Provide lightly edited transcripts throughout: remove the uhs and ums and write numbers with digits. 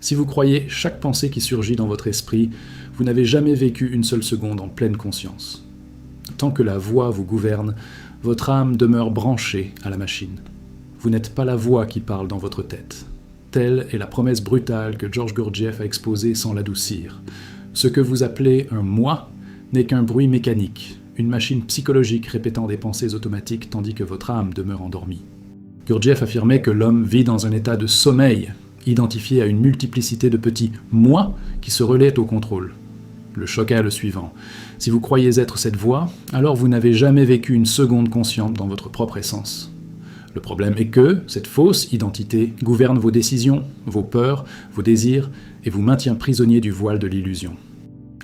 Si vous croyez chaque pensée qui surgit dans votre esprit, vous n'avez jamais vécu une seule seconde en pleine conscience. Tant que la voix vous gouverne, votre âme demeure branchée à la machine. Vous n'êtes pas la voix qui parle dans votre tête. Telle est la promesse brutale que Georges Gurdjieff a exposée sans l'adoucir. Ce que vous appelez un « moi » n'est qu'un bruit mécanique, une machine psychologique répétant des pensées automatiques tandis que votre âme demeure endormie. Gurdjieff affirmait que l'homme vit dans un état de sommeil, identifié à une multiplicité de petits « moi » qui se relaient au contrôle. Le choc est le suivant. Si vous croyez être cette voix, alors vous n'avez jamais vécu une seconde consciente dans votre propre essence. Le problème est que cette fausse identité gouverne vos décisions, vos peurs, vos désirs et vous maintient prisonnier du voile de l'illusion.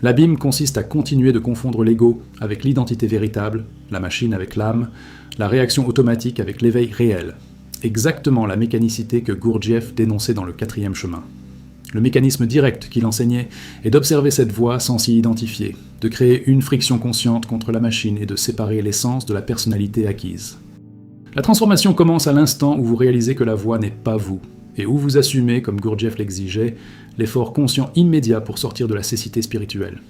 L'abîme consiste à continuer de confondre l'ego avec l'identité véritable, la machine avec l'âme, la réaction automatique avec l'éveil réel. Exactement la mécanicité que Gurdjieff dénonçait dans le 4e chemin. Le mécanisme direct qu'il enseignait est d'observer cette voie sans s'y identifier, de créer une friction consciente contre la machine et de séparer l'essence de la personnalité acquise. La transformation commence à l'instant où vous réalisez que la voix n'est pas vous, et où vous assumez, comme Gurdjieff l'exigeait, l'effort conscient immédiat pour sortir de la cécité spirituelle.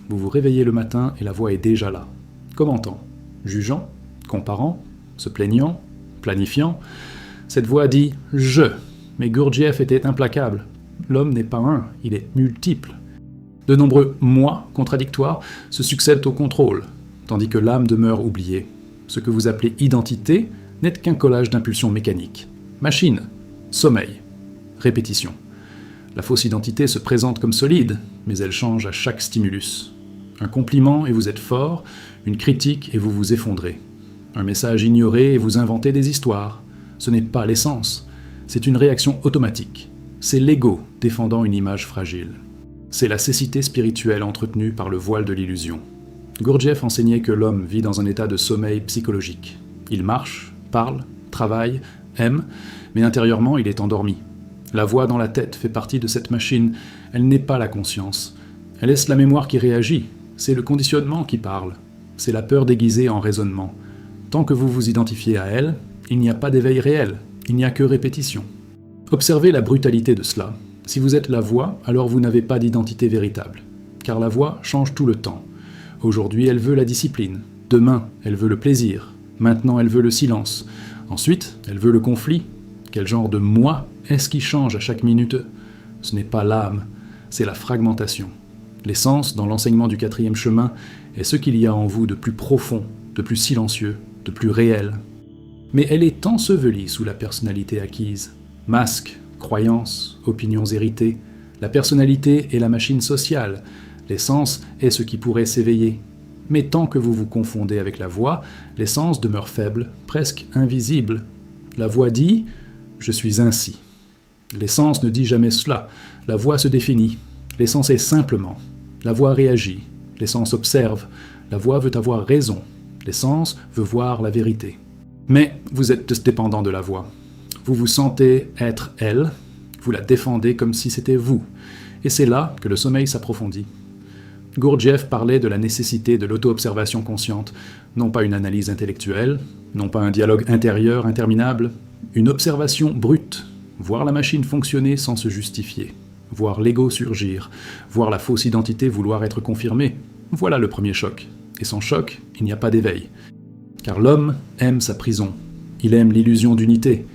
Vous vous réveillez le matin et la voix est déjà là. Commentant, jugeant, comparant, se plaignant, planifiant. Cette voix dit « je », mais Gurdjieff était implacable. L'homme n'est pas un, il est multiple. De nombreux « moi » contradictoires se succèdent au contrôle, tandis que l'âme demeure oubliée. Ce que vous appelez identité n'est qu'un collage d'impulsions mécaniques. Machine, sommeil, répétition. La fausse identité se présente comme solide, mais elle change à chaque stimulus. Un compliment et vous êtes fort, une critique et vous vous effondrez. Un message ignoré et vous inventez des histoires. Ce n'est pas l'essence, c'est une réaction automatique. C'est l'ego défendant une image fragile. C'est la cécité spirituelle entretenue par le voile de l'illusion. Gurdjieff enseignait que l'homme vit dans un état de sommeil psychologique. Il marche, parle, travaille, aime, mais intérieurement il est endormi. La voix dans la tête fait partie de cette machine, elle n'est pas la conscience. Elle est la mémoire qui réagit, c'est le conditionnement qui parle. C'est la peur déguisée en raisonnement. Tant que vous vous identifiez à elle, il n'y a pas d'éveil réel, il n'y a que répétition. Observez la brutalité de cela. Si vous êtes la voix, alors vous n'avez pas d'identité véritable. Car la voix change tout le temps. Aujourd'hui, elle veut la discipline. Demain, elle veut le plaisir. Maintenant, elle veut le silence. Ensuite, elle veut le conflit. Quel genre de moi est-ce qui change à chaque minute? Ce n'est pas l'âme, c'est la fragmentation. L'essence, dans l'enseignement du 4e chemin, est ce qu'il y a en vous de plus profond, de plus silencieux, de plus réel. Mais elle est ensevelie sous la personnalité acquise. Masques, croyances, opinions héritées. La personnalité est la machine sociale. L'essence est ce qui pourrait s'éveiller. Mais tant que vous vous confondez avec la voix, l'essence demeure faible, presque invisible. La voix dit « je suis ainsi ». L'essence ne dit jamais cela. La voix se définit. L'essence est simplement. La voix réagit. L'essence observe. La voix veut avoir raison. L'essence veut voir la vérité. Mais vous êtes dépendant de la voix. Vous vous sentez être elle, vous la défendez comme si c'était vous. Et c'est là que le sommeil s'approfondit. Gurdjieff parlait de la nécessité de l'auto-observation consciente, non pas une analyse intellectuelle, non pas un dialogue intérieur interminable, une observation brute, voir la machine fonctionner sans se justifier, voir l'ego surgir, voir la fausse identité vouloir être confirmée. Voilà le premier choc. Et sans choc, il n'y a pas d'éveil. Car l'homme aime sa prison, il aime l'illusion d'unité,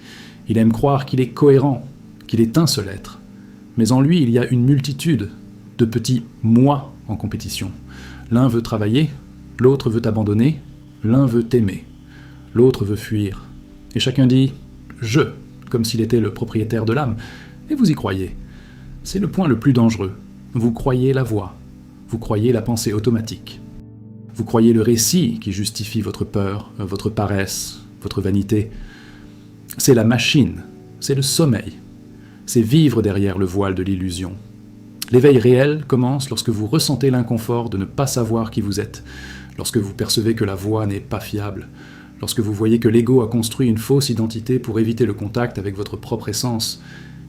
il aime croire qu'il est cohérent, qu'il est un seul être. Mais en lui, il y a une multitude de petits « moi » en compétition. L'un veut travailler, l'autre veut abandonner, l'un veut aimer, l'autre veut fuir. Et chacun dit « je », comme s'il était le propriétaire de l'âme. Et vous y croyez. C'est le point le plus dangereux. Vous croyez la voix. Vous croyez la pensée automatique. Vous croyez le récit qui justifie votre peur, votre paresse, votre vanité. C'est la machine, c'est le sommeil. C'est vivre derrière le voile de l'illusion. L'éveil réel commence lorsque vous ressentez l'inconfort de ne pas savoir qui vous êtes, lorsque vous percevez que la voix n'est pas fiable, lorsque vous voyez que l'ego a construit une fausse identité pour éviter le contact avec votre propre essence.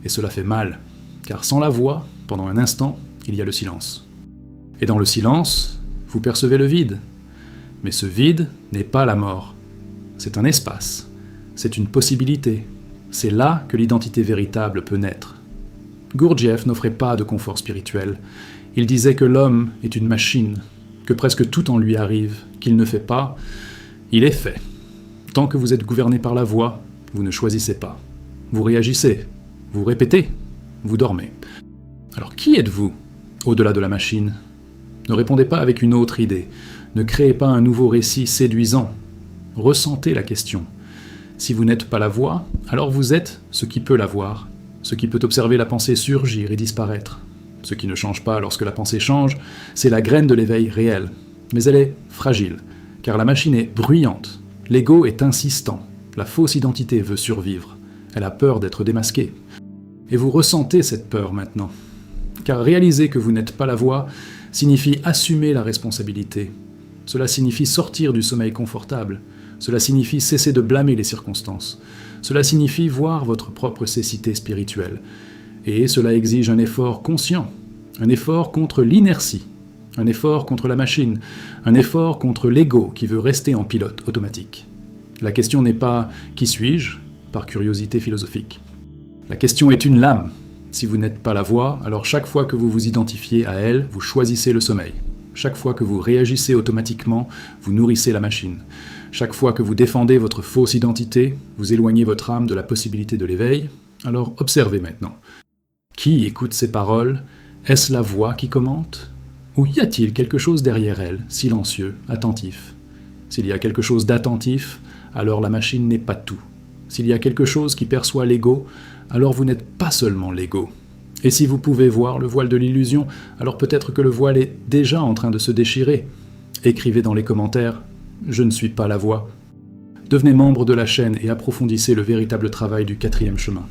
Et cela fait mal, car sans la voix, pendant un instant, il y a le silence. Et dans le silence, vous percevez le vide. Mais ce vide n'est pas la mort. C'est un espace. C'est une possibilité. C'est là que l'identité véritable peut naître. Gurdjieff n'offrait pas de confort spirituel. Il disait que l'homme est une machine, que presque tout en lui arrive, qu'il ne fait pas, il est fait. Tant que vous êtes gouverné par la voix, vous ne choisissez pas. Vous réagissez, vous répétez, vous dormez. Alors qui êtes-vous, au-delà de la machine ? Ne répondez pas avec une autre idée. Ne créez pas un nouveau récit séduisant. Ressentez la question. Si vous n'êtes pas la voix, alors vous êtes ce qui peut la voir, ce qui peut observer la pensée surgir et disparaître. Ce qui ne change pas lorsque la pensée change, c'est la graine de l'éveil réel. Mais elle est fragile, car la machine est bruyante. L'ego est insistant. La fausse identité veut survivre. Elle a peur d'être démasquée. Et vous ressentez cette peur maintenant. Car réaliser que vous n'êtes pas la voix signifie assumer la responsabilité. Cela signifie sortir du sommeil confortable. Cela signifie cesser de blâmer les circonstances. Cela signifie voir votre propre cécité spirituelle. Et cela exige un effort conscient, un effort contre l'inertie, un effort contre la machine, un effort contre l'ego qui veut rester en pilote automatique. La question n'est pas « qui suis-je ?» par curiosité philosophique. La question est une lame. Si vous n'êtes pas la voix, alors chaque fois que vous vous identifiez à elle, vous choisissez le sommeil. Chaque fois que vous réagissez automatiquement, vous nourrissez la machine. Chaque fois que vous défendez votre fausse identité, vous éloignez votre âme de la possibilité de l'éveil. Alors observez maintenant. Qui écoute ces paroles ? Est-ce la voix qui commente ? Ou y a-t-il quelque chose derrière elle, silencieux, attentif ? S'il y a quelque chose d'attentif, alors la machine n'est pas tout. S'il y a quelque chose qui perçoit l'ego, alors vous n'êtes pas seulement l'ego. Et si vous pouvez voir le voile de l'illusion, alors peut-être que le voile est déjà en train de se déchirer. Écrivez dans les commentaires « Je ne suis pas la voix ». Devenez membre de la chaîne et approfondissez le véritable travail du 4e chemin.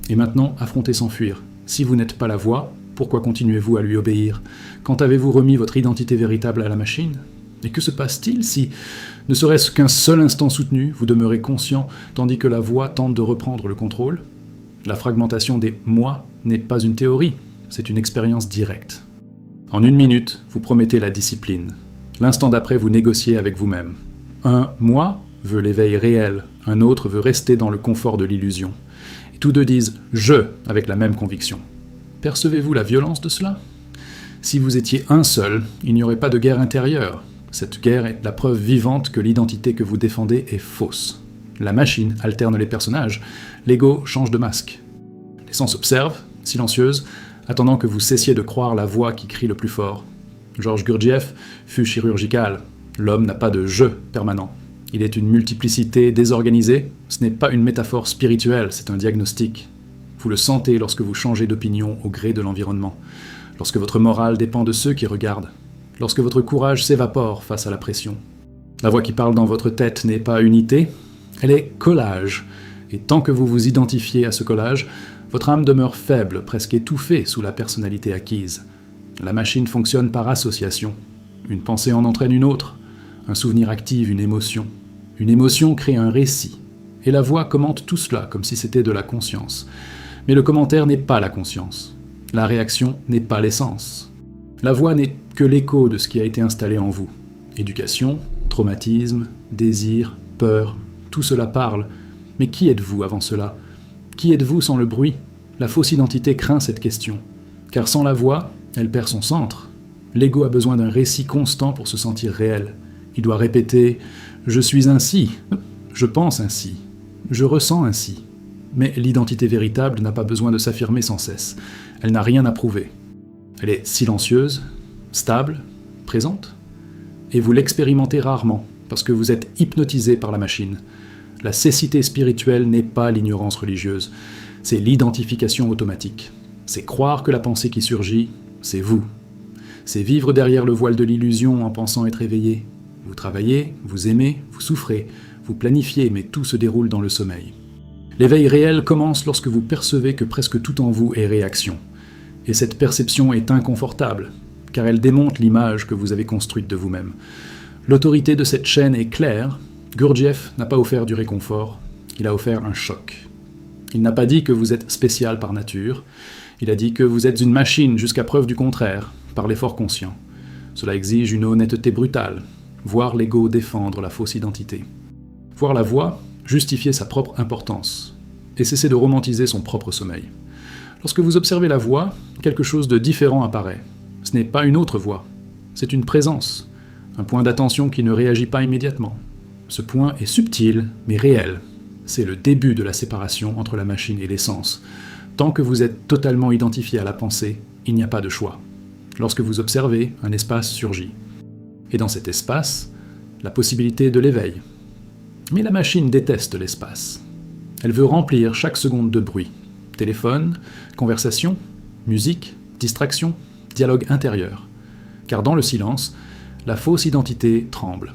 Et maintenant, affrontez sans fuir. Si vous n'êtes pas la voix, pourquoi continuez-vous à lui obéir ? Quand avez-vous remis votre identité véritable à la machine ? Et que se passe-t-il si, ne serait-ce qu'un seul instant soutenu, vous demeurez conscient tandis que la voix tente de reprendre le contrôle ? La fragmentation des « moi » n'est pas une théorie, c'est une expérience directe. En 1 minute, vous promettez la discipline. L'instant d'après, vous négociez avec vous-même. Un « moi » veut l'éveil réel, un autre veut rester dans le confort de l'illusion. Et tous deux disent « je » avec la même conviction. Percevez-vous la violence de cela ? Si vous étiez un seul, il n'y aurait pas de guerre intérieure. Cette guerre est la preuve vivante que l'identité que vous défendez est fausse. La machine alterne les personnages, l'ego change de masque. Les sens observent, silencieuses, attendant que vous cessiez de croire la voix qui crie le plus fort. Georges Gurdjieff fut chirurgical. L'homme n'a pas de « je » permanent. Il est une multiplicité désorganisée. Ce n'est pas une métaphore spirituelle, c'est un diagnostic. Vous le sentez lorsque vous changez d'opinion au gré de l'environnement, lorsque votre morale dépend de ceux qui regardent, lorsque votre courage s'évapore face à la pression. La voix qui parle dans votre tête n'est pas unité, elle est collage. Et tant que vous vous identifiez à ce collage, votre âme demeure faible, presque étouffée sous la personnalité acquise. La machine fonctionne par association. Une pensée en entraîne une autre. Un souvenir active une émotion. Une émotion crée un récit. Et la voix commente tout cela comme si c'était de la conscience. Mais le commentaire n'est pas la conscience. La réaction n'est pas l'essence. La voix n'est que l'écho de ce qui a été installé en vous. Éducation, traumatisme, désir, peur, tout cela parle. Mais qui êtes-vous avant cela ? Qui êtes-vous sans le bruit ? La fausse identité craint cette question. Car sans la voix, elle perd son centre. L'ego a besoin d'un récit constant pour se sentir réel. Il doit répéter « je suis ainsi »,« je pense ainsi »,« je ressens ainsi ». Mais l'identité véritable n'a pas besoin de s'affirmer sans cesse. Elle n'a rien à prouver. Elle est silencieuse, stable, présente. Et vous l'expérimentez rarement, parce que vous êtes hypnotisé par la machine. La cécité spirituelle n'est pas l'ignorance religieuse, c'est l'identification automatique. C'est croire que la pensée qui surgit, c'est vous. C'est vivre derrière le voile de l'illusion en pensant être éveillé. Vous travaillez, vous aimez, vous souffrez, vous planifiez, mais tout se déroule dans le sommeil. L'éveil réel commence lorsque vous percevez que presque tout en vous est réaction. Et cette perception est inconfortable, car elle démonte l'image que vous avez construite de vous-même. L'autorité de cette chaîne est claire. Gurdjieff n'a pas offert du réconfort, il a offert un choc. Il n'a pas dit que vous êtes spécial par nature, il a dit que vous êtes une machine jusqu'à preuve du contraire, par l'effort conscient. Cela exige une honnêteté brutale, voir l'ego défendre la fausse identité. Voir la voix, justifier sa propre importance, et cesser de romantiser son propre sommeil. Lorsque vous observez la voix, quelque chose de différent apparaît. Ce n'est pas une autre voix, c'est une présence, un point d'attention qui ne réagit pas immédiatement. Ce point est subtil, mais réel. C'est le début de la séparation entre la machine et l'essence. Tant que vous êtes totalement identifié à la pensée, il n'y a pas de choix. Lorsque vous observez, un espace surgit. Et dans cet espace, la possibilité de l'éveil. Mais la machine déteste l'espace. Elle veut remplir chaque seconde de bruit. Téléphone, conversation, musique, distraction, dialogue intérieur. Car dans le silence, la fausse identité tremble.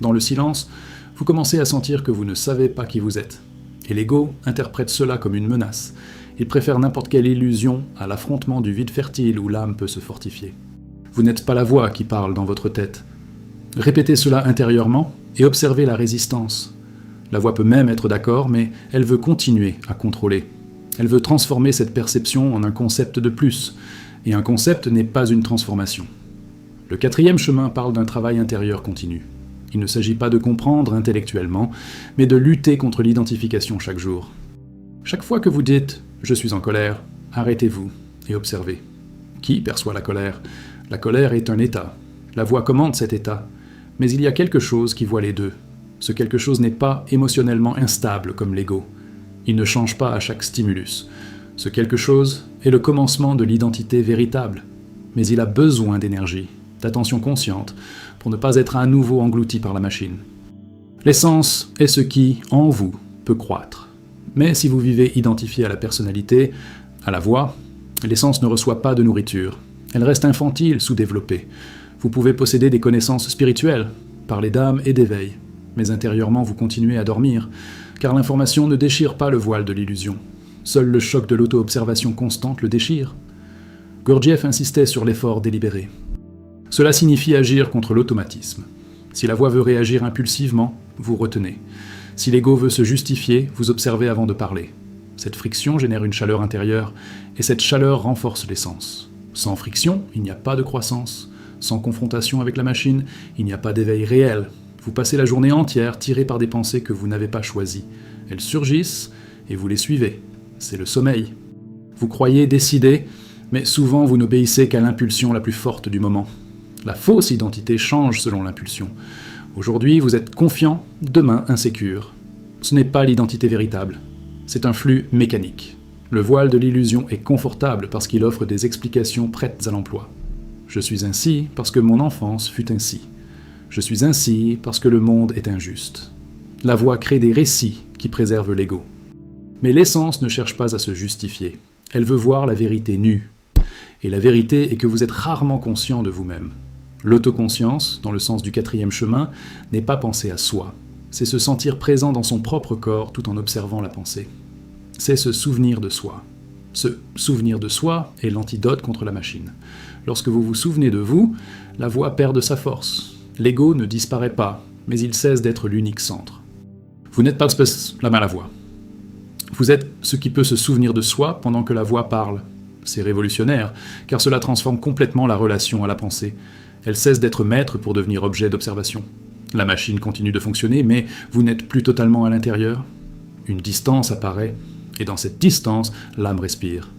Dans le silence, vous commencez à sentir que vous ne savez pas qui vous êtes. Et l'ego interprète cela comme une menace. Il préfère n'importe quelle illusion à l'affrontement du vide fertile où l'âme peut se fortifier. Vous n'êtes pas la voix qui parle dans votre tête. Répétez cela intérieurement et observez la résistance. La voix peut même être d'accord, mais elle veut continuer à contrôler. Elle veut transformer cette perception en un concept de plus. Et un concept n'est pas une transformation. Le 4e chemin parle d'un travail intérieur continu. Il ne s'agit pas de comprendre intellectuellement, mais de lutter contre l'identification chaque jour. Chaque fois que vous dites « je suis en colère », arrêtez-vous et observez. Qui perçoit la colère ? La colère est un état. La voix commande cet état. Mais il y a quelque chose qui voit les deux. Ce quelque chose n'est pas émotionnellement instable comme l'ego. Il ne change pas à chaque stimulus. Ce quelque chose est le commencement de l'identité véritable. Mais il a besoin d'énergie, d'attention consciente, pour ne pas être à nouveau englouti par la machine. L'essence est ce qui, en vous, peut croître. Mais si vous vivez identifié à la personnalité, à la voix, l'essence ne reçoit pas de nourriture. Elle reste infantile, sous-développée. Vous pouvez posséder des connaissances spirituelles, parler d'âme et d'éveil. Mais intérieurement, vous continuez à dormir, car l'information ne déchire pas le voile de l'illusion. Seul le choc de l'auto-observation constante le déchire. Gurdjieff insistait sur l'effort délibéré. Cela signifie agir contre l'automatisme. Si la voix veut réagir impulsivement, vous retenez. Si l'ego veut se justifier, vous observez avant de parler. Cette friction génère une chaleur intérieure, et cette chaleur renforce l'essence. Sans friction, il n'y a pas de croissance. Sans confrontation avec la machine, il n'y a pas d'éveil réel. Vous passez la journée entière tiré par des pensées que vous n'avez pas choisies. Elles surgissent, et vous les suivez. C'est le sommeil. Vous croyez décider, mais souvent vous n'obéissez qu'à l'impulsion la plus forte du moment. La fausse identité change selon l'impulsion. Aujourd'hui, vous êtes confiant, demain insécure. Ce n'est pas l'identité véritable. C'est un flux mécanique. Le voile de l'illusion est confortable parce qu'il offre des explications prêtes à l'emploi. Je suis ainsi parce que mon enfance fut ainsi. Je suis ainsi parce que le monde est injuste. La voix crée des récits qui préservent l'ego. Mais l'essence ne cherche pas à se justifier. Elle veut voir la vérité nue. Et la vérité est que vous êtes rarement conscient de vous-même. L'autoconscience, dans le sens du 4e chemin, n'est pas penser à soi. C'est se sentir présent dans son propre corps tout en observant la pensée. C'est se souvenir de soi. Se souvenir de soi est l'antidote contre la machine. Lorsque vous vous souvenez de vous, la voix perd de sa force. L'ego ne disparaît pas, mais il cesse d'être l'unique centre. Vous n'êtes pas la main à la voix. Vous êtes ce qui peut se souvenir de soi pendant que la voix parle. C'est révolutionnaire, car cela transforme complètement la relation à la pensée. Elle cesse d'être maître pour devenir objet d'observation. La machine continue de fonctionner, mais vous n'êtes plus totalement à l'intérieur. Une distance apparaît, et dans cette distance, l'âme respire.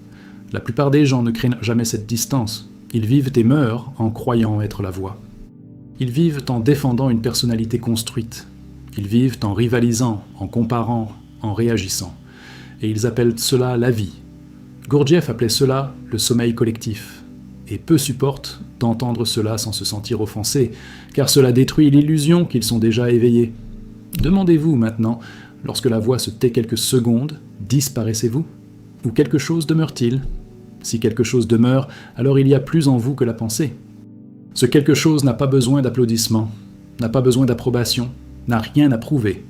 La plupart des gens ne créent jamais cette distance. Ils vivent et meurent en croyant être la voix. Ils vivent en défendant une personnalité construite. Ils vivent en rivalisant, en comparant, en réagissant. Et ils appellent cela la vie. Gurdjieff appelait cela le sommeil collectif. Et peu supportent d'entendre cela sans se sentir offensés, car cela détruit l'illusion qu'ils sont déjà éveillés. Demandez-vous maintenant, lorsque la voix se tait quelques secondes, disparaissez-vous ? Ou quelque chose demeure-t-il ? Si quelque chose demeure, alors il y a plus en vous que la pensée. Ce quelque chose n'a pas besoin d'applaudissements, n'a pas besoin d'approbation, n'a rien à prouver.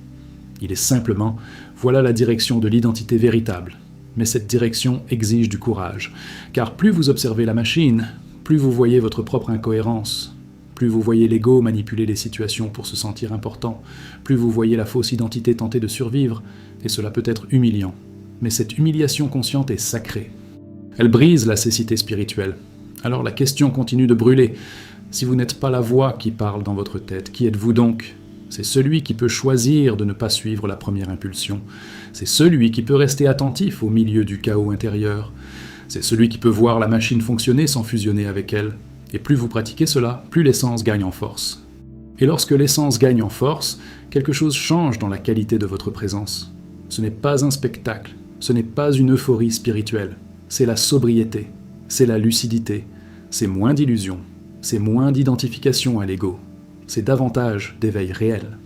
Il est simplement, voilà la direction de l'identité véritable. Mais cette direction exige du courage, car plus vous observez la machine, plus vous voyez votre propre incohérence, plus vous voyez l'ego manipuler les situations pour se sentir important, plus vous voyez la fausse identité tenter de survivre, et cela peut être humiliant. Mais cette humiliation consciente est sacrée. Elle brise la cécité spirituelle. Alors la question continue de brûler. Si vous n'êtes pas la voix qui parle dans votre tête, qui êtes-vous donc ? C'est celui qui peut choisir de ne pas suivre la première impulsion. C'est celui qui peut rester attentif au milieu du chaos intérieur. C'est celui qui peut voir la machine fonctionner sans fusionner avec elle. Et plus vous pratiquez cela, plus l'essence gagne en force. Et lorsque l'essence gagne en force, quelque chose change dans la qualité de votre présence. Ce n'est pas un spectacle, ce n'est pas une euphorie spirituelle, c'est la sobriété, c'est la lucidité, c'est moins d'illusions, c'est moins d'identification à l'ego, c'est davantage d'éveil réel.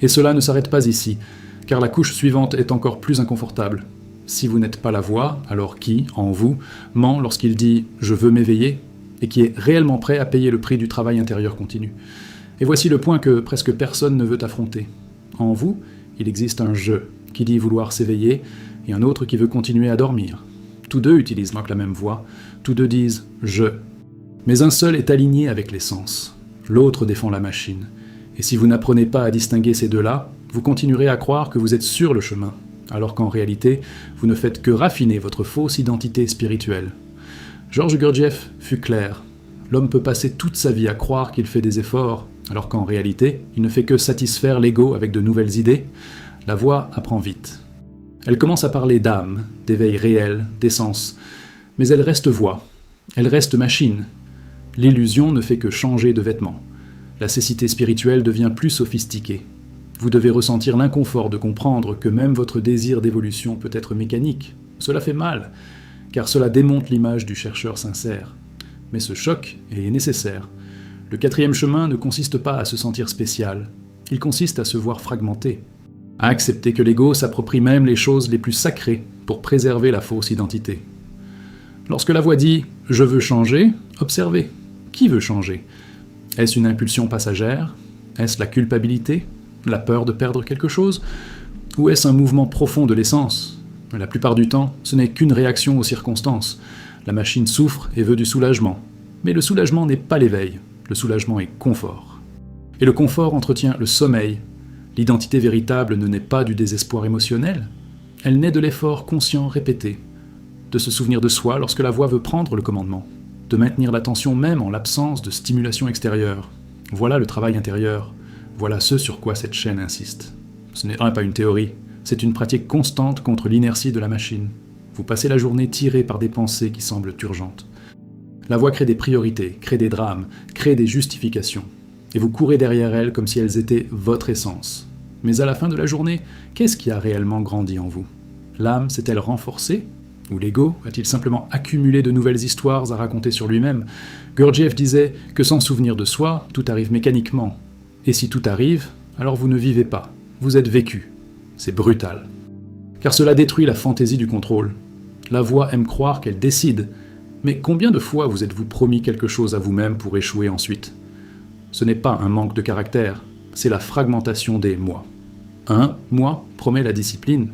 Et cela ne s'arrête pas ici, car la couche suivante est encore plus inconfortable. Si vous n'êtes pas la voix, alors qui, en vous, ment lorsqu'il dit « je veux m'éveiller » et qui est réellement prêt à payer le prix du travail intérieur continu. Et voici le point que presque personne ne veut affronter. En vous, il existe un « je » qui dit vouloir s'éveiller et un autre qui veut continuer à dormir. Tous deux utilisent donc la même voix, tous deux disent « je ». Mais un seul est aligné avec l'essence, l'autre défend la machine. Et si vous n'apprenez pas à distinguer ces deux-là, vous continuerez à croire que vous êtes sur le chemin, alors qu'en réalité, vous ne faites que raffiner votre fausse identité spirituelle. Georges Gurdjieff fut clair. L'homme peut passer toute sa vie à croire qu'il fait des efforts, alors qu'en réalité, il ne fait que satisfaire l'ego avec de nouvelles idées. La voix apprend vite. Elle commence à parler d'âme, d'éveil réel, d'essence, mais elle reste voix, elle reste machine. L'illusion ne fait que changer de vêtements. La cécité spirituelle devient plus sophistiquée. Vous devez ressentir l'inconfort de comprendre que même votre désir d'évolution peut être mécanique. Cela fait mal, car cela démonte l'image du chercheur sincère. Mais ce choc est nécessaire. Le quatrième chemin ne consiste pas à se sentir spécial, il consiste à se voir fragmenté, à accepter que l'ego s'approprie même les choses les plus sacrées pour préserver la fausse identité. Lorsque la voix dit « je veux changer », observez. Qui veut changer ? Est-ce une impulsion passagère ? Est-ce la culpabilité ? La peur de perdre quelque chose ? Ou est-ce un mouvement profond de l'essence ? La plupart du temps, ce n'est qu'une réaction aux circonstances. La machine souffre et veut du soulagement. Mais le soulagement n'est pas l'éveil. Le soulagement est confort. Et le confort entretient le sommeil. L'identité véritable ne naît pas du désespoir émotionnel. Elle naît de l'effort conscient répété. De se souvenir de soi lorsque la voix veut prendre le commandement. De maintenir l'attention même en l'absence de stimulation extérieure. Voilà le travail intérieur. Voilà ce sur quoi cette chaîne insiste. Ce n'est pas une théorie, c'est une pratique constante contre l'inertie de la machine. Vous passez la journée tiré par des pensées qui semblent urgentes. La voix crée des priorités, crée des drames, crée des justifications. Et vous courez derrière elles comme si elles étaient votre essence. Mais à la fin de la journée, qu'est-ce qui a réellement grandi en vous ? L'âme s'est-elle renforcée ? Ou l'ego a-t-il simplement accumulé de nouvelles histoires à raconter sur lui-même ? Gurdjieff disait que sans souvenir de soi, tout arrive mécaniquement. Et si tout arrive, alors vous ne vivez pas, vous êtes vécu. C'est brutal. Car cela détruit la fantaisie du contrôle. La voix aime croire qu'elle décide, mais combien de fois vous êtes-vous promis quelque chose à vous-même pour échouer ensuite ? Ce n'est pas un manque de caractère, c'est la fragmentation des « moi ». Un « moi » promet la discipline,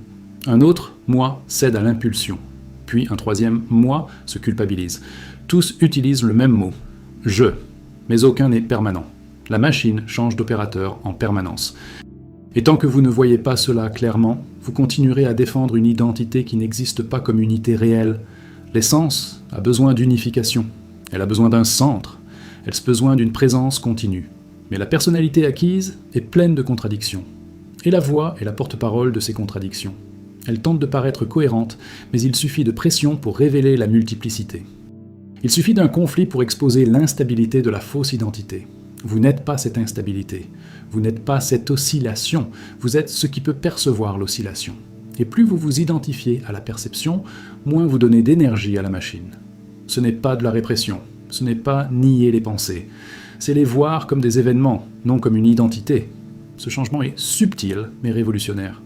un autre « moi » cède à l'impulsion, puis un troisième « moi » se culpabilise. Tous utilisent le même mot, « je », mais aucun n'est permanent. La machine change d'opérateur en permanence. Et tant que vous ne voyez pas cela clairement, vous continuerez à défendre une identité qui n'existe pas comme unité réelle. L'essence a besoin d'unification, elle a besoin d'un centre, elle a besoin d'une présence continue. Mais la personnalité acquise est pleine de contradictions. Et la voix est la porte-parole de ces contradictions. Elle tente de paraître cohérente, mais il suffit de pression pour révéler la multiplicité. Il suffit d'un conflit pour exposer l'instabilité de la fausse identité. Vous n'êtes pas cette instabilité, vous n'êtes pas cette oscillation, vous êtes ce qui peut percevoir l'oscillation. Et plus vous vous identifiez à la perception, moins vous donnez d'énergie à la machine. Ce n'est pas de la répression, ce n'est pas nier les pensées, c'est les voir comme des événements, non comme une identité. Ce changement est subtil, mais révolutionnaire.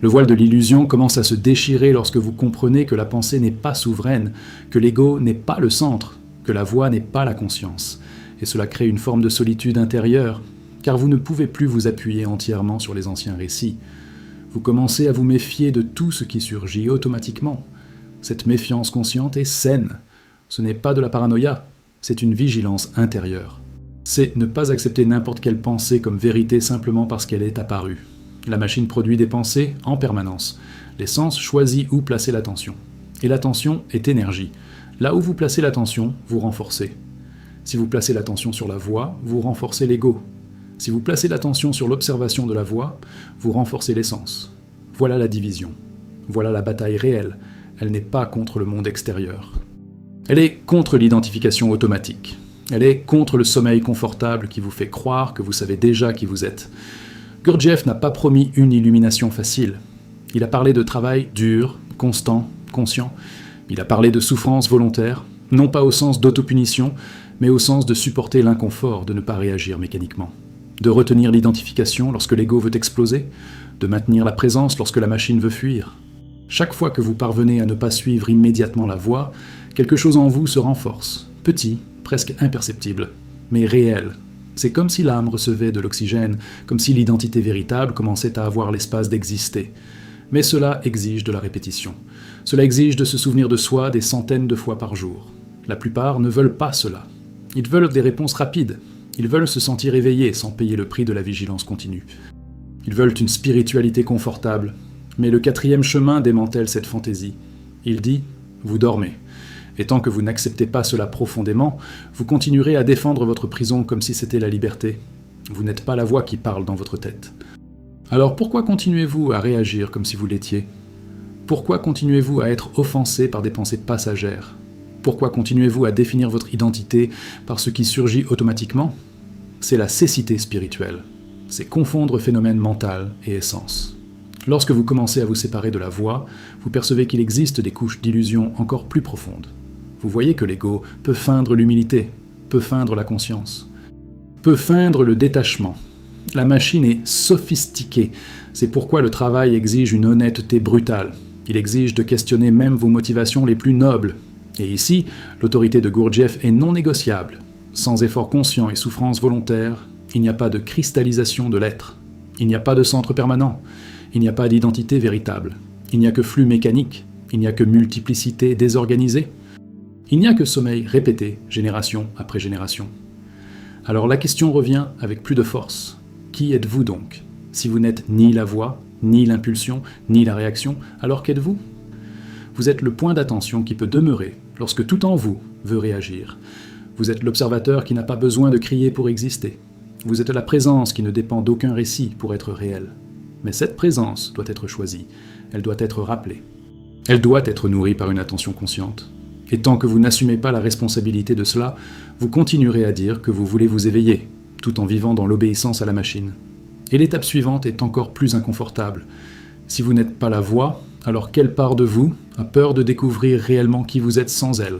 Le voile de l'illusion commence à se déchirer lorsque vous comprenez que la pensée n'est pas souveraine, que l'ego n'est pas le centre, que la voix n'est pas la conscience. Et cela crée une forme de solitude intérieure, car vous ne pouvez plus vous appuyer entièrement sur les anciens récits. Vous commencez à vous méfier de tout ce qui surgit automatiquement. Cette méfiance consciente est saine. Ce n'est pas de la paranoïa, c'est une vigilance intérieure. C'est ne pas accepter n'importe quelle pensée comme vérité simplement parce qu'elle est apparue. La machine produit des pensées en permanence. L'essence choisit où placer l'attention. Et l'attention est énergie. Là où vous placez l'attention, vous renforcez. Si vous placez l'attention sur la voix, vous renforcez l'ego. Si vous placez l'attention sur l'observation de la voix, vous renforcez l'essence. Voilà la division. Voilà la bataille réelle. elle n'est pas contre le monde extérieur. Elle est contre l'identification automatique. Elle est contre le sommeil confortable qui vous fait croire que vous savez déjà qui vous êtes. Gurdjieff n'a pas promis une illumination facile. Il a parlé de travail dur, constant, conscient. Il a parlé de souffrance volontaire, non pas au sens d'autopunition, mais au sens de supporter l'inconfort de ne pas réagir mécaniquement. De retenir l'identification lorsque l'ego veut exploser, de maintenir la présence lorsque la machine veut fuir. Chaque fois que vous parvenez à ne pas suivre immédiatement la voie, quelque chose en vous se renforce, petit, presque imperceptible, mais réel. C'est comme si l'âme recevait de l'oxygène, comme si l'identité véritable commençait à avoir l'espace d'exister. Mais cela exige de la répétition. Cela exige de se souvenir de soi des centaines de fois par jour. La plupart ne veulent pas cela. Ils veulent des réponses rapides. Ils veulent se sentir éveillés sans payer le prix de la vigilance continue. Ils veulent une spiritualité confortable. Mais le 4e chemin démantèle cette fantaisie. Il dit « Vous dormez ». Et tant que vous n'acceptez pas cela profondément, vous continuerez à défendre votre prison comme si c'était la liberté. Vous n'êtes pas la voix qui parle dans votre tête. Alors pourquoi continuez-vous à réagir comme si vous l'étiez ? Pourquoi continuez-vous à être offensé par des pensées passagères ? Pourquoi continuez-vous à définir votre identité par ce qui surgit automatiquement ? C'est la cécité spirituelle. C'est confondre phénomène mental et essence. Lorsque vous commencez à vous séparer de la voix, vous percevez qu'il existe des couches d'illusion encore plus profondes. Vous voyez que l'ego peut feindre l'humilité, peut feindre la conscience, peut feindre le détachement. La machine est sophistiquée, c'est pourquoi le travail exige une honnêteté brutale. Il exige de questionner même vos motivations les plus nobles. Et ici, l'autorité de Gurdjieff est non négociable. Sans effort conscient et souffrance volontaire, il n'y a pas de cristallisation de l'être. Il n'y a pas de centre permanent. Il n'y a pas d'identité véritable. Il n'y a que flux mécanique. Il n'y a que multiplicité désorganisée. Il n'y a que sommeil répété, génération après génération. Alors la question revient avec plus de force. Qui êtes-vous donc ? Si vous n'êtes ni la voix, ni l'impulsion, ni la réaction, alors qu'êtes-vous ? Vous êtes le point d'attention qui peut demeurer lorsque tout en vous veut réagir. Vous êtes l'observateur qui n'a pas besoin de crier pour exister. Vous êtes la présence qui ne dépend d'aucun récit pour être réelle. Mais cette présence doit être choisie, elle doit être rappelée. Elle doit être nourrie par une attention consciente. Et tant que vous n'assumez pas la responsabilité de cela, vous continuerez à dire que vous voulez vous éveiller, tout en vivant dans l'obéissance à la machine. Et l'étape suivante est encore plus inconfortable. Si vous n'êtes pas la voix, alors quelle part de vous a peur de découvrir réellement qui vous êtes sans elle ?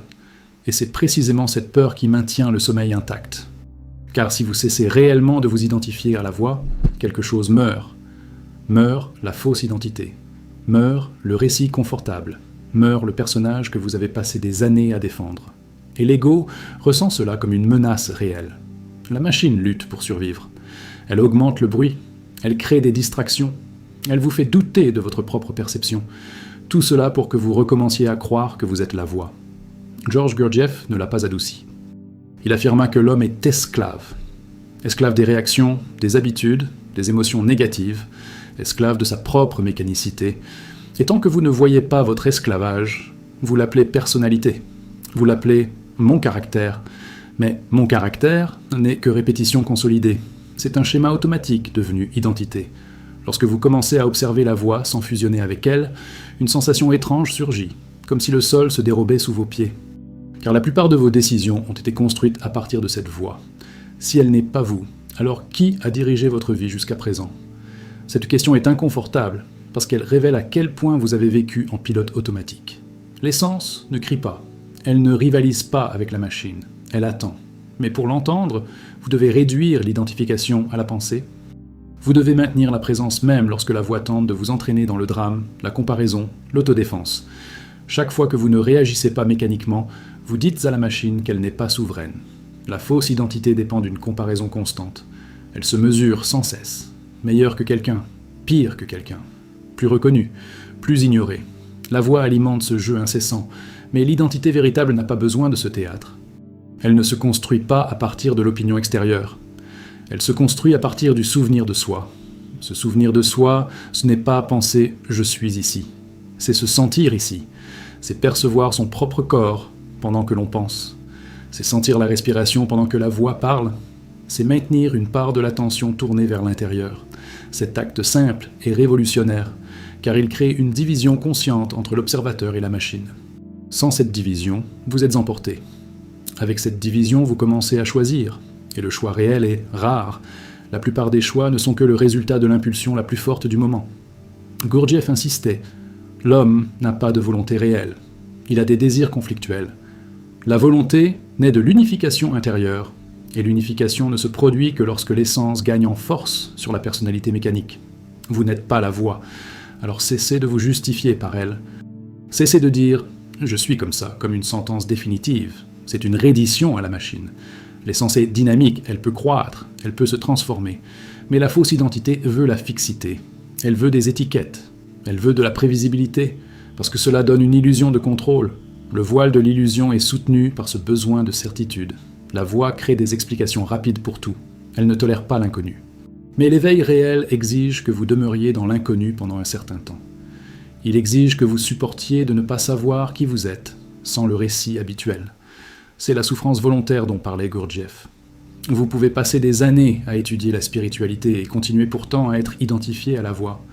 Et c'est précisément cette peur qui maintient le sommeil intact. Car si vous cessez réellement de vous identifier à la voix, quelque chose meurt. Meurt la fausse identité. Meurt le récit confortable. Meurt le personnage que vous avez passé des années à défendre. Et l'ego ressent cela comme une menace réelle. La machine lutte pour survivre. Elle augmente le bruit. Elle crée des distractions. Elle vous fait douter de votre propre perception. Tout cela pour que vous recommenciez à croire que vous êtes la voix. Georges Gurdjieff ne l'a pas adouci. Il affirma que l'homme est esclave. Esclave des réactions, des habitudes, des émotions négatives, esclave de sa propre mécanicité. Et tant que vous ne voyez pas votre esclavage, vous l'appelez personnalité. Vous l'appelez mon caractère. Mais mon caractère n'est que répétition consolidée. C'est un schéma automatique devenu identité. Lorsque vous commencez à observer la voix sans fusionner avec elle, une sensation étrange surgit, comme si le sol se dérobait sous vos pieds. Car la plupart de vos décisions ont été construites à partir de cette voix. Si elle n'est pas vous, alors qui a dirigé votre vie jusqu'à présent ? Cette question est inconfortable, parce qu'elle révèle à quel point vous avez vécu en pilote automatique. L'essence ne crie pas, elle ne rivalise pas avec la machine, elle attend. Mais pour l'entendre, vous devez réduire l'identification à la pensée. Vous devez maintenir la présence même lorsque la voix tente de vous entraîner dans le drame, la comparaison, l'autodéfense. Chaque fois que vous ne réagissez pas mécaniquement, vous dites à la machine qu'elle n'est pas souveraine. La fausse identité dépend d'une comparaison constante. Elle se mesure sans cesse. Meilleur que quelqu'un, pire que quelqu'un. Plus reconnu, plus ignoré. La voix alimente ce jeu incessant, mais l'identité véritable n'a pas besoin de ce théâtre. Elle ne se construit pas à partir de l'opinion extérieure. Elle se construit à partir du souvenir de soi. Ce souvenir de soi, ce n'est pas penser « je suis ici ». C'est se sentir ici. C'est percevoir son propre corps pendant que l'on pense. C'est sentir la respiration pendant que la voix parle. C'est maintenir une part de l'attention tournée vers l'intérieur. Cet acte simple est révolutionnaire, car il crée une division consciente entre l'observateur et la machine. Sans cette division, vous êtes emporté. Avec cette division, vous commencez à choisir, et le choix réel est rare. La plupart des choix ne sont que le résultat de l'impulsion la plus forte du moment. Gurdjieff insistait, l'homme n'a pas de volonté réelle, il a des désirs conflictuels. La volonté naît de l'unification intérieure, et l'unification ne se produit que lorsque l'essence gagne en force sur la personnalité mécanique. Vous n'êtes pas la voix, alors cessez de vous justifier par elle. Cessez de dire « je suis comme ça », comme une sentence définitive. C'est une reddition à la machine. L'essence est dynamique, elle peut croître, elle peut se transformer. Mais la fausse identité veut la fixité. Elle veut des étiquettes, elle veut de la prévisibilité, parce que cela donne une illusion de contrôle. Le voile de l'illusion est soutenu par ce besoin de certitude. La voix crée des explications rapides pour tout. Elle ne tolère pas l'inconnu. Mais l'éveil réel exige que vous demeuriez dans l'inconnu pendant un certain temps. Il exige que vous supportiez de ne pas savoir qui vous êtes, sans le récit habituel. C'est la souffrance volontaire dont parlait Gurdjieff. Vous pouvez passer des années à étudier la spiritualité et continuer pourtant à être identifié à la voix.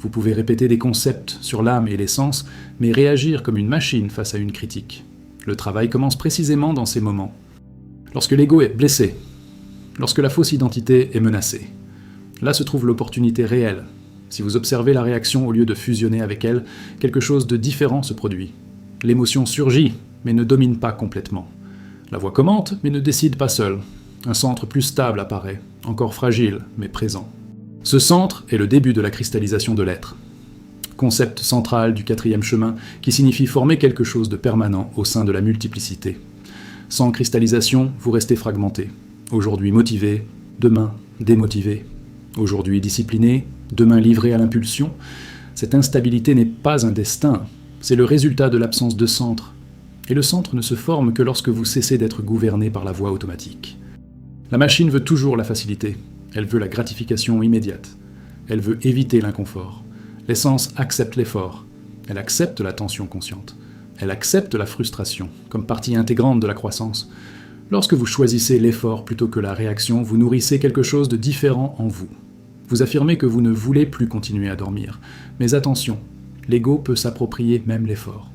Vous pouvez répéter des concepts sur l'âme et l'essence, mais réagir comme une machine face à une critique. Le travail commence précisément dans ces moments. Lorsque l'ego est blessé, lorsque la fausse identité est menacée. Là se trouve l'opportunité réelle. Si vous observez la réaction au lieu de fusionner avec elle, quelque chose de différent se produit. L'émotion surgit, mais ne domine pas complètement. La voix commente, mais ne décide pas seule. Un centre plus stable apparaît, encore fragile, mais présent. Ce centre est le début de la cristallisation de l'être. Concept central du 4e chemin qui signifie former quelque chose de permanent au sein de la multiplicité. Sans cristallisation, vous restez fragmenté. Aujourd'hui motivé, demain démotivé. Aujourd'hui discipliné, demain livré à l'impulsion. Cette instabilité n'est pas un destin, c'est le résultat de l'absence de centre. Et le centre ne se forme que lorsque vous cessez d'être gouverné par la voie automatique. La machine veut toujours la facilité, elle veut la gratification immédiate, elle veut éviter l'inconfort. L'essence accepte l'effort, elle accepte la tension consciente, elle accepte la frustration comme partie intégrante de la croissance. Lorsque vous choisissez l'effort plutôt que la réaction, vous nourrissez quelque chose de différent en vous. Vous affirmez que vous ne voulez plus continuer à dormir. Mais attention, l'ego peut s'approprier même l'effort.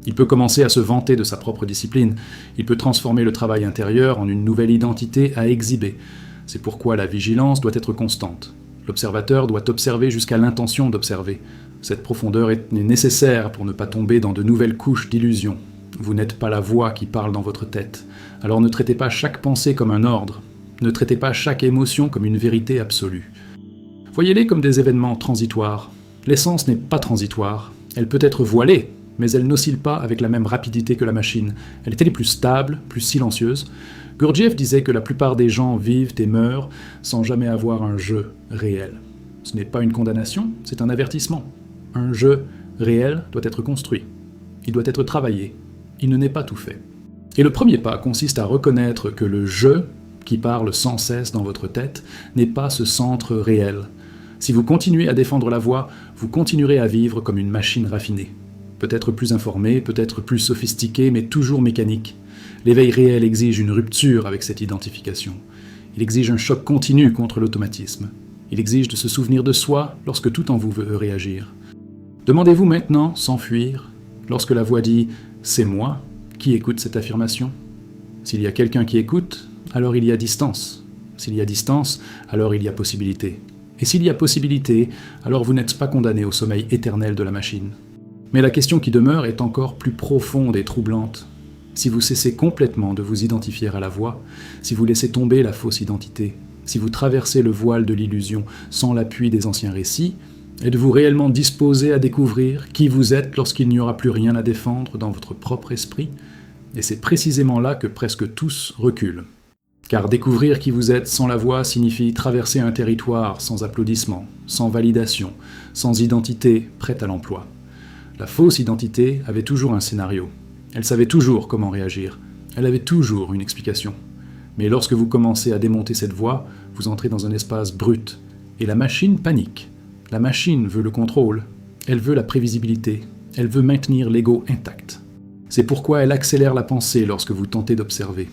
Il peut commencer à se vanter de sa propre discipline. Il peut transformer le travail intérieur en une nouvelle identité à exhiber. C'est pourquoi la vigilance doit être constante. L'observateur doit observer jusqu'à l'intention d'observer. Cette profondeur est nécessaire pour ne pas tomber dans de nouvelles couches d'illusions. Vous n'êtes pas la voix qui parle dans votre tête. Alors ne traitez pas chaque pensée comme un ordre. Ne traitez pas chaque émotion comme une vérité absolue. Voyez-les comme des événements transitoires. L'essence n'est pas transitoire. Elle peut être voilée, mais elle n'oscille pas avec la même rapidité que la machine. Elle est plus stable, plus silencieuse. Gurdjieff disait que la plupart des gens vivent et meurent sans jamais avoir un jeu réel. Ce n'est pas une condamnation, c'est un avertissement. Un jeu réel doit être construit. Il doit être travaillé. Il ne n'est pas tout fait. Et le premier pas consiste à reconnaître que le « je » qui parle sans cesse dans votre tête n'est pas ce centre réel. Si vous continuez à défendre la voix, vous continuerez à vivre comme une machine raffinée. Peut-être plus informée, peut-être plus sophistiquée, mais toujours mécanique. L'éveil réel exige une rupture avec cette identification. Il exige un choc continu contre l'automatisme. Il exige de se souvenir de soi lorsque tout en vous veut réagir. Demandez-vous maintenant, sans fuir, lorsque la voix dit « c'est moi », qui écoute cette affirmation ? S'il y a quelqu'un qui écoute, alors il y a distance. S'il y a distance, alors il y a possibilité. Et s'il y a possibilité, alors vous n'êtes pas condamné au sommeil éternel de la machine. Mais la question qui demeure est encore plus profonde et troublante. Si vous cessez complètement de vous identifier à la voix, si vous laissez tomber la fausse identité, si vous traversez le voile de l'illusion sans l'appui des anciens récits, êtes-vous réellement disposé à découvrir qui vous êtes lorsqu'il n'y aura plus rien à défendre dans votre propre esprit ? Et c'est précisément là que presque tous reculent. Car découvrir qui vous êtes sans la voix signifie traverser un territoire sans applaudissements, sans validation, sans identité prête à l'emploi. La fausse identité avait toujours un scénario. Elle savait toujours comment réagir. Elle avait toujours une explication. Mais lorsque vous commencez à démonter cette voie, vous entrez dans un espace brut. Et la machine panique. La machine veut le contrôle. Elle veut la prévisibilité. Elle veut maintenir l'ego intact. C'est pourquoi elle accélère la pensée lorsque vous tentez d'observer.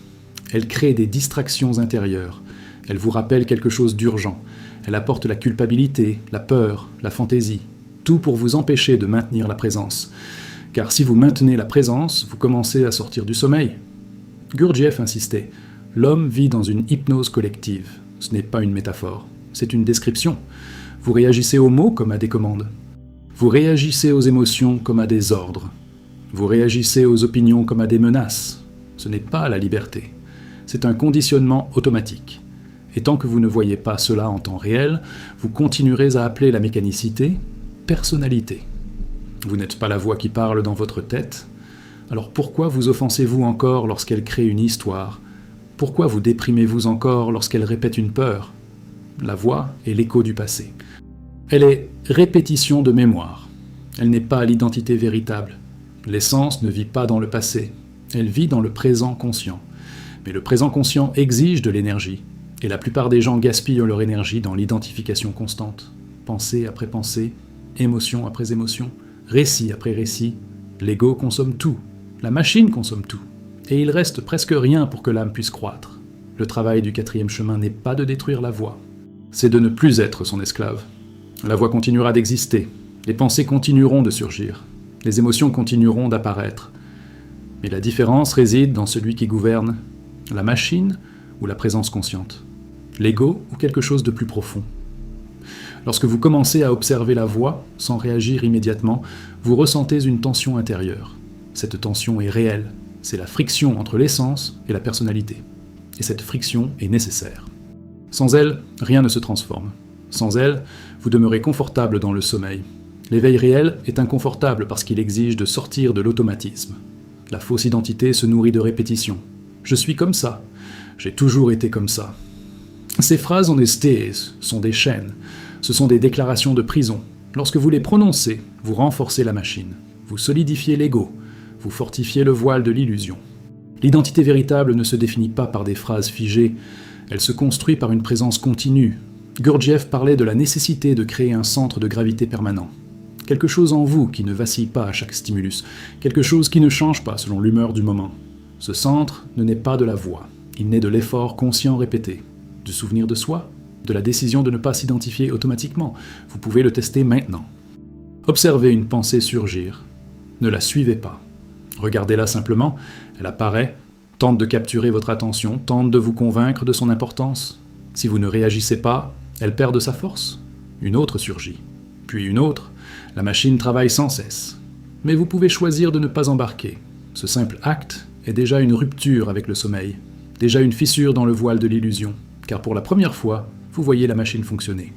Elle crée des distractions intérieures. Elle vous rappelle quelque chose d'urgent. Elle apporte la culpabilité, la peur, la fantaisie. tout pour vous empêcher de maintenir la présence. Car si vous maintenez la présence, vous commencez à sortir du sommeil. Gurdjieff insistait, l'homme vit dans une hypnose collective. Ce n'est pas une métaphore, c'est une description. Vous réagissez aux mots comme à des commandes. Vous réagissez aux émotions comme à des ordres. Vous réagissez aux opinions comme à des menaces. Ce n'est pas la liberté. C'est un conditionnement automatique. Et tant que vous ne voyez pas cela en temps réel, vous continuerez à appeler la mécanicité personnalité. Vous n'êtes pas la voix qui parle dans votre tête. Alors pourquoi vous offensez-vous encore lorsqu'elle crée une histoire ? Pourquoi vous déprimez-vous encore lorsqu'elle répète une peur ? La voix est l'écho du passé. Elle est répétition de mémoire. Elle n'est pas l'identité véritable. L'essence ne vit pas dans le passé. Elle vit dans le présent conscient. Mais le présent conscient exige de l'énergie. Et la plupart des gens gaspillent leur énergie dans l'identification constante. Pensée après pensée, émotion après émotion, récit après récit. L'ego consomme tout. La machine consomme tout. Et il reste presque rien pour que l'âme puisse croître. Le travail du 4e chemin n'est pas de détruire la voix. C'est de ne plus être son esclave. La voix continuera d'exister. Les pensées continueront de surgir. Les émotions continueront d'apparaître. Mais la différence réside dans celui qui gouverne, la machine ou la présence consciente, l'ego ou quelque chose de plus profond. Lorsque vous commencez à observer la voix sans réagir immédiatement, vous ressentez une tension intérieure. Cette tension est réelle, c'est la friction entre l'essence et la personnalité. Et cette friction est nécessaire. Sans elle, rien ne se transforme. Sans elle, vous demeurez confortable dans le sommeil. L'éveil réel est inconfortable parce qu'il exige de sortir de l'automatisme. La fausse identité se nourrit de répétitions. Je suis comme ça. J'ai toujours été comme ça. Ces phrases en esthèse sont des chaînes. Ce sont des déclarations de prison. Lorsque vous les prononcez, vous renforcez la machine. Vous solidifiez l'ego. Vous fortifiez le voile de l'illusion. L'identité véritable ne se définit pas par des phrases figées. Elle se construit par une présence continue. Gurdjieff parlait de la nécessité de créer un centre de gravité permanent. Quelque chose en vous qui ne vacille pas à chaque stimulus. Quelque chose qui ne change pas selon l'humeur du moment. Ce centre ne naît pas de la voix. Il naît de l'effort conscient répété. Du souvenir de soi, de la décision de ne pas s'identifier automatiquement. Vous pouvez le tester maintenant. Observez une pensée surgir. Ne la suivez pas. Regardez-la simplement, elle apparaît, tente de capturer votre attention, tente de vous convaincre de son importance. Si vous ne réagissez pas, elle perd de sa force. Une autre surgit, puis une autre. La machine travaille sans cesse. Mais vous pouvez choisir de ne pas embarquer. Ce simple acte est déjà une rupture avec le sommeil, déjà une fissure dans le voile de l'illusion, car pour la première fois, vous voyez la machine fonctionner.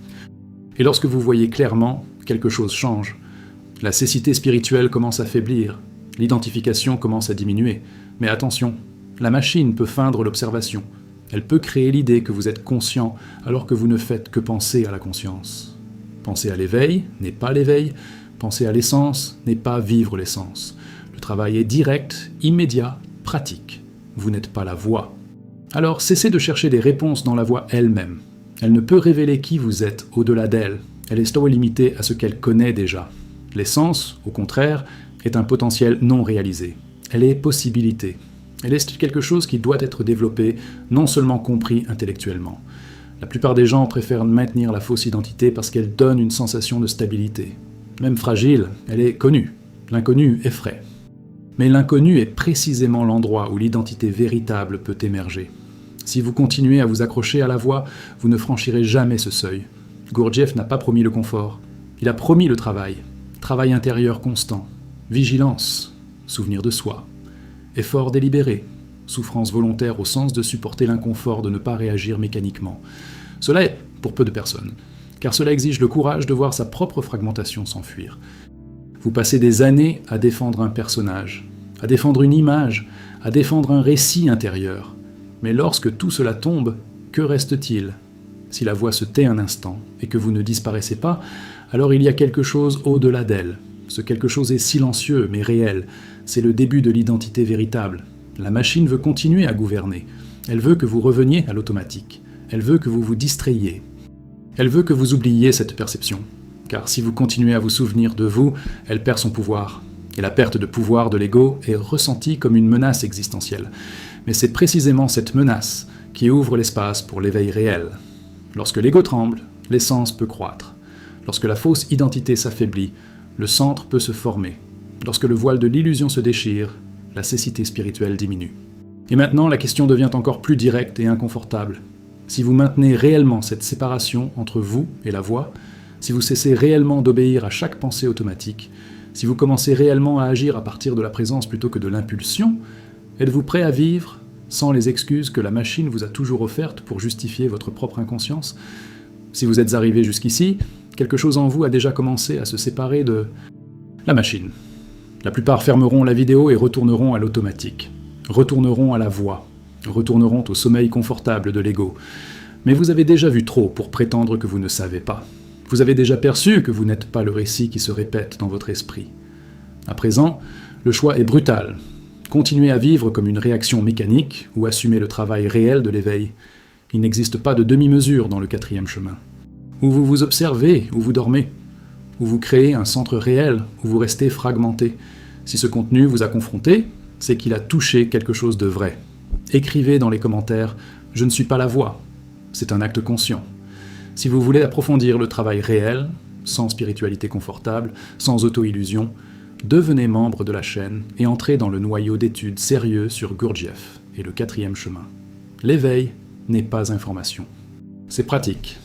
Et lorsque vous voyez clairement, quelque chose change. La cécité spirituelle commence à faiblir, l'identification commence à diminuer. Mais attention, la machine peut feindre l'observation. Elle peut créer l'idée que vous êtes conscient alors que vous ne faites que penser à la conscience. Penser à l'éveil n'est pas l'éveil, penser à l'essence n'est pas vivre l'essence. Le travail est direct, immédiat, pratique. Vous n'êtes pas la voix. Alors cessez de chercher des réponses dans la voix elle-même. Elle ne peut révéler qui vous êtes au-delà d'elle. Elle est trop limitée à ce qu'elle connaît déjà. L'essence, au contraire, est un potentiel non réalisé. Elle est possibilité. Elle est quelque chose qui doit être développé, non seulement compris intellectuellement. La plupart des gens préfèrent maintenir la fausse identité parce qu'elle donne une sensation de stabilité. Même fragile, elle est connue. L'inconnu effraie. Mais l'inconnu est précisément l'endroit où l'identité véritable peut émerger. Si vous continuez à vous accrocher à la voix, vous ne franchirez jamais ce seuil. Gurdjieff n'a pas promis le confort. Il a promis le travail. Travail intérieur constant. Vigilance. Souvenir de soi. Effort délibéré. Souffrance volontaire au sens de supporter l'inconfort de ne pas réagir mécaniquement. Cela est pour peu de personnes, car cela exige le courage de voir sa propre fragmentation s'enfuir. Vous passez des années à défendre un personnage, à défendre une image, à défendre un récit intérieur. Mais lorsque tout cela tombe, que reste-t-il ? Si la voix se tait un instant et que vous ne disparaissez pas, alors il y a quelque chose au-delà d'elle. Ce quelque chose est silencieux mais réel. C'est le début de l'identité véritable. La machine veut continuer à gouverner. Elle veut que vous reveniez à l'automatique. Elle veut que vous vous distrayiez. Elle veut que vous oubliez cette perception. Car si vous continuez à vous souvenir de vous, elle perd son pouvoir. Et la perte de pouvoir de l'ego est ressentie comme une menace existentielle. Mais c'est précisément cette menace qui ouvre l'espace pour l'éveil réel. Lorsque l'ego tremble, l'essence peut croître. Lorsque la fausse identité s'affaiblit, le centre peut se former. Lorsque le voile de l'illusion se déchire, la cécité spirituelle diminue. Et maintenant, la question devient encore plus directe et inconfortable. Si vous maintenez réellement cette séparation entre vous et la voix, si vous cessez réellement d'obéir à chaque pensée automatique, si vous commencez réellement à agir à partir de la présence plutôt que de l'impulsion, êtes-vous prêt à vivre sans les excuses que la machine vous a toujours offertes pour justifier votre propre inconscience? Si vous êtes arrivé jusqu'ici, quelque chose en vous a déjà commencé à se séparer de la machine. La plupart fermeront la vidéo et retourneront à l'automatique, retourneront à la voix, retourneront au sommeil confortable de l'ego. Mais vous avez déjà vu trop pour prétendre que vous ne savez pas. Vous avez déjà perçu que vous n'êtes pas le récit qui se répète dans votre esprit. À présent, le choix est brutal. Continuer à vivre comme une réaction mécanique ou assumer le travail réel de l'éveil. Il n'existe pas de demi-mesure dans le 4e chemin. Ou vous vous observez, ou vous dormez. Ou vous créez un centre réel, ou vous restez fragmenté. Si ce contenu vous a confronté, c'est qu'il a touché quelque chose de vrai. Écrivez dans les commentaires « Je ne suis pas la voix ». C'est un acte conscient. Si vous voulez approfondir le travail réel, sans spiritualité confortable, sans auto-illusion, devenez membre de la chaîne et entrez dans le noyau d'études sérieux sur Gurdjieff et le 4e chemin. L'éveil n'est pas information. C'est pratique,